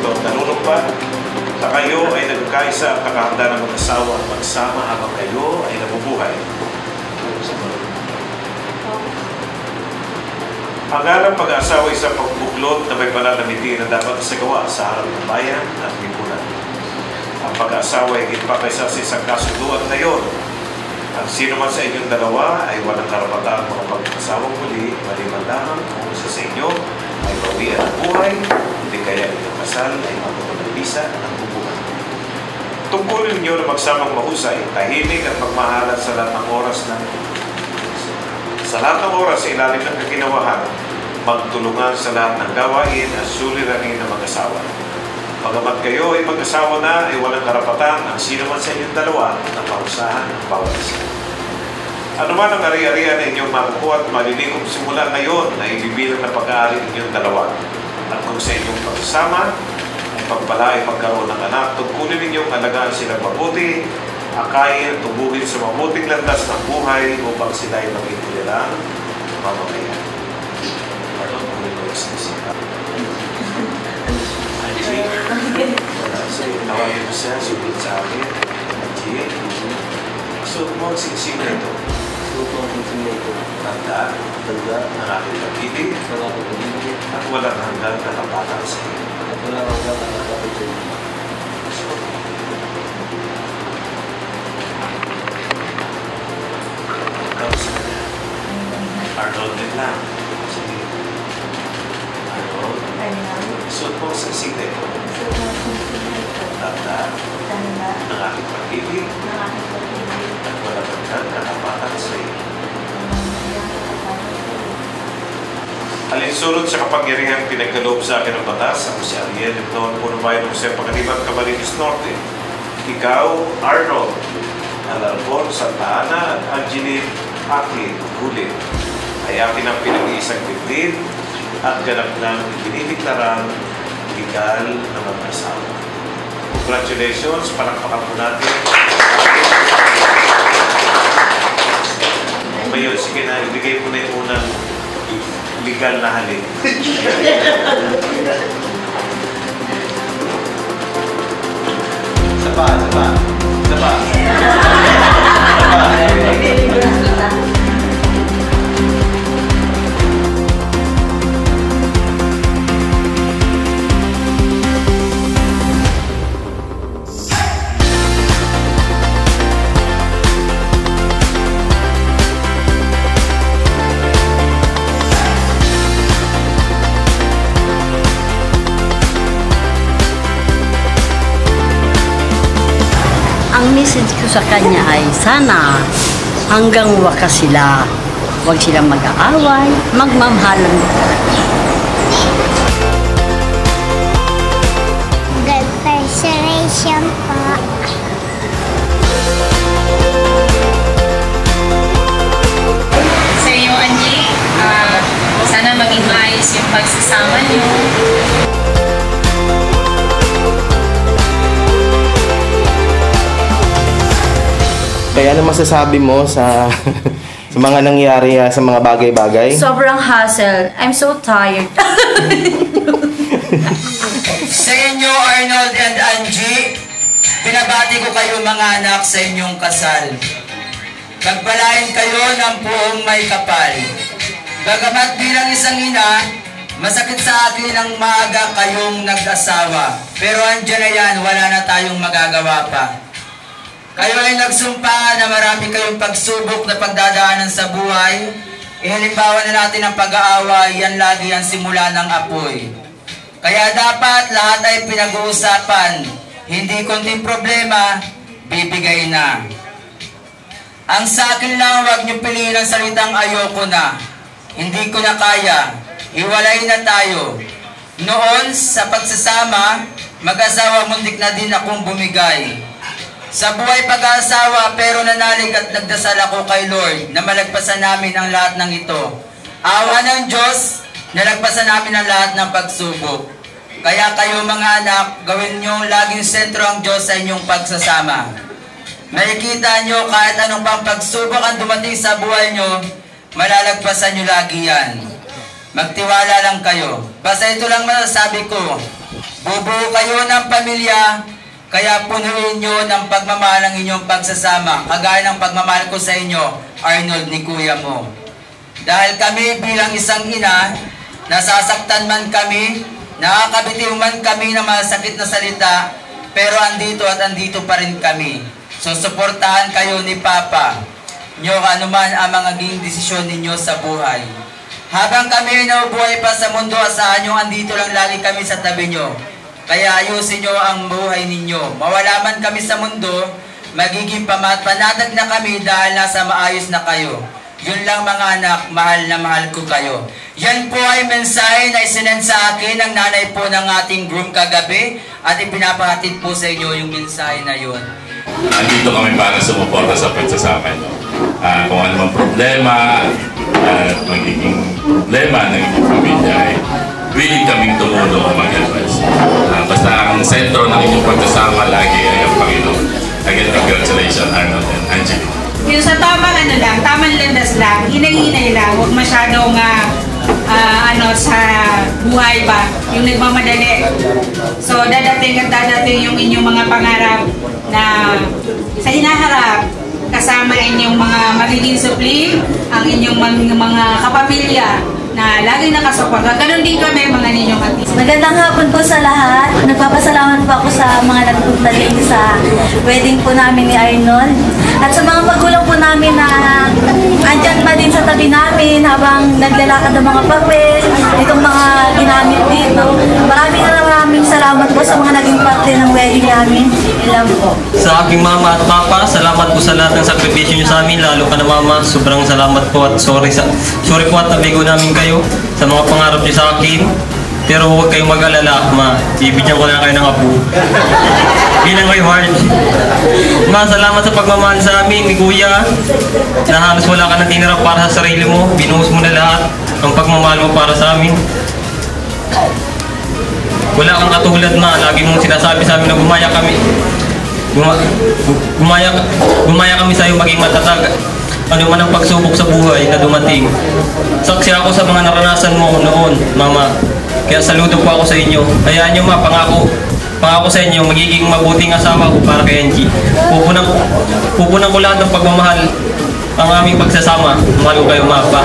ito ang nalulungkot na kayo ay nagkakaisa at nakahanda ng mag-asawa at magsama habang kayo ay nabubuhay. Ang alam pag-aasawa ay isang pagbuklod na may pananamiti na dapat isagawa sa harap ng bayan at lipunan. Ang pag-aasawa ay higit pa kaysa sa isang kasunduan ngayon. Ang sino man sa inyong dalawa ay walang karapatan makapag-asawang muli, maliban lamang kung isa sa inyo ay bawian ang buhay, hindi kaya inyong kasal ay magpapalabisa ng bubuhan. Tungkulin ninyo na magsamang mahusay, tahimik at magmahalan sa lahat ng oras sa ilalim ng kaginawahan, magtulungan sa lahat ng gawain at suliranin ng mag-asawa. Pagamat kayo ay mag-asawa na, ay walang karapatan ang sino man sa inyong dalawa na pausahan ng bawat isa. Ano man ang ari-arian na inyong makukuha at malilikom simula ngayon na ibibilang na pag-aari inyong dalawa. At kung sa inyong pagsama, ay pagpala ay pagkaroon ng anak, tungkulin ninyong alagaan silang mabuti, akayin at tubuhin sa mabuting landas ng buhay upang sila ay maging nilang mamamayan. Pardon, kunin mo yung sinisita. Angie, tawagin mo siya, sulit sa akin. Angie, so mo ang sinisita ito. Tanda ng aking pag-ibig at walang hanggang katapatan sa iyo. Arnold din lang. Sige. Arnold. Suot mo sa sinisita ito. Tanda ng aking pag-ibig at walang hanggang katapatan sa iyo. Alinsunod sa kapangyarihang pinagkaloob sa akin ng batas, ako si Ariel, ito ang punong bayan ng Jose Pagaliban, Camarines Norte. Ikaw, Arnold, Alarcon, Santa Ana, at Angeline Aki, Gulit, ay akin ang pinag-iisang bibig at ganap ng ibinibiglarang legal na mag-asawa. Congratulations, palakpakan po natin. Ngayon, sige na, ibigay po na yung unang legal na halik. Sapa. Ang message ko sa kanya ay sana hanggang wakas sila. Huwag silang mag-aaway, magmamahalan. Congratulations po. Sa iyo, Angie, sana maging maayos yung pagsasama niyo. Kaya ano masasabi mo sa sa mga nangyari sa mga bagay-bagay? Sobrang hassle. I'm so tired. Sa inyo, Arnold and Angie, pinabati ko kayo mga anak sa inyong kasal. Pagpalain kayo ng buong may kapal. Bagamat bilang isang ina, masakit sa akin ang maaga kayong nag-asawa. Pero andyan na yan, wala na tayong magagawa pa. Kayo ay nagsumpa na marami kayong pagsubok na pagdadaanan sa buhay. Ihalimbawa na natin ang pag-aaway, yan lagi ang simula ng apoy. Kaya dapat lahat ay pinag-uusapan. Hindi konting problema, bibigay na. Ang sa akin lang, huwag niyo piliin ang salitang ayoko na. Hindi ko na kaya. Iwalay na tayo. Noon, sa pagsasama, mag-asawa muntik na din akong bumigay. Sa buhay pag-aasawa, pero nanalig at nagdasal ako kay Lord na malagpasan namin ang lahat ng ito. Awa ng Diyos, nalagpasan namin ang lahat ng pagsubok. Kaya kayo mga anak, gawin nyo laging sentro ang Diyos sa inyong pagsasama. Makikita nyo kahit anong pang pagsubok ang dumating sa buhay nyo, malalagpasan nyo lagi yan. Magtiwala lang kayo. Basta ito lang masasabi ko, Bubuo kayo ng pamilya, kaya punuin nyo ng pagmamahal ang inyong pagsasama, kagaya ng pagmamahal ko sa inyo, Arnold, ni kuya mo. Dahil kami bilang isang ina, nasasaktan man kami, nakakabitiw man kami ng masakit na salita, pero andito at andito pa rin kami. So, suportahan kayo ni Papa nyo anuman ang mga naging desisyon ninyo sa buhay. Habang kami naubuhay pa sa mundo, asahan nyo, andito lang lagi kami sa tabi nyo. Kaya ayusin nyo ang buhay ninyo. Mawala man kami sa mundo, magiging panatag na kami dahil nasa maayos na kayo. Yun lang mga anak, mahal na mahal ko kayo. Yan po ay mensahe na isinend sa akin ng nanay po ng ating groom kagabi at ipinapahatid po sa inyo yung mensahe na yun. Andito kami para sumuporta sa pagsasama nyo. Kung ano mang problema at magiging problema ng inyong pamilya ay willing kaming tumulong o mag-advise. Basta ang sentro ng inyong pagsasama lagi ay ang Panginoon. Again, congratulations Arnold and Angelique. Yung sa tamang tamang landas lang, hinay-hinay lang, huwag masyadong sa buhay ba, yung nagmamadali. So, dadating at dadating yung inyong mga pangarap na sa hinaharap, kasama inyong mga magiging supli, ang inyong mga kapamilya na laging nakasuporta. Ganon din kami mga ninyong artista. Magandang hapon po sa lahat. Nagpapasalamat po ako sa mga nagpunta din sa wedding po namin ni Arnold. At sa mga magulang po namin na andyan pa din sa tabi namin habang naglalakad ng mga papel, itong mga ginamit dito. Maraming salamat po sa mga naging parte ng wedding namin. Ilan po. Sa aking mama at papa, salamat po sa lahat ng sakripisyo niyo sa amin, lalo ka na mama. Sobrang salamat po at sorry po at nabigo namin kayo sa mga pangarap niyo sa akin. Pero huwag kayong mag-alala, ma. Ibigyan ko na kayo ng apo. Bilang kayo hard. Ma, salamat sa pagmamahal sa amin ni Kuya. Na halos wala ka nang tinira para sa sarili mo. Binuhos mo na lahat ang pagmamahal mo para sa amin. Wala kang katulad, ma. Lagi mong sinasabi sa amin na gumaya kami. Gumaya kami sa iyo maging matatag. Ano man ang pagsubok sa buhay na dumating. Saksi ako sa mga naranasan mo noon, mama. Kaya saludo po ako sa inyo. Hayaan nyo ma, pangako sa inyo, magiging mabuting asawa ko para kay Angie. Pupunan ko lahat ng pagmamahal ang aming pagsasama. Mahal ko kayo, ma, pa.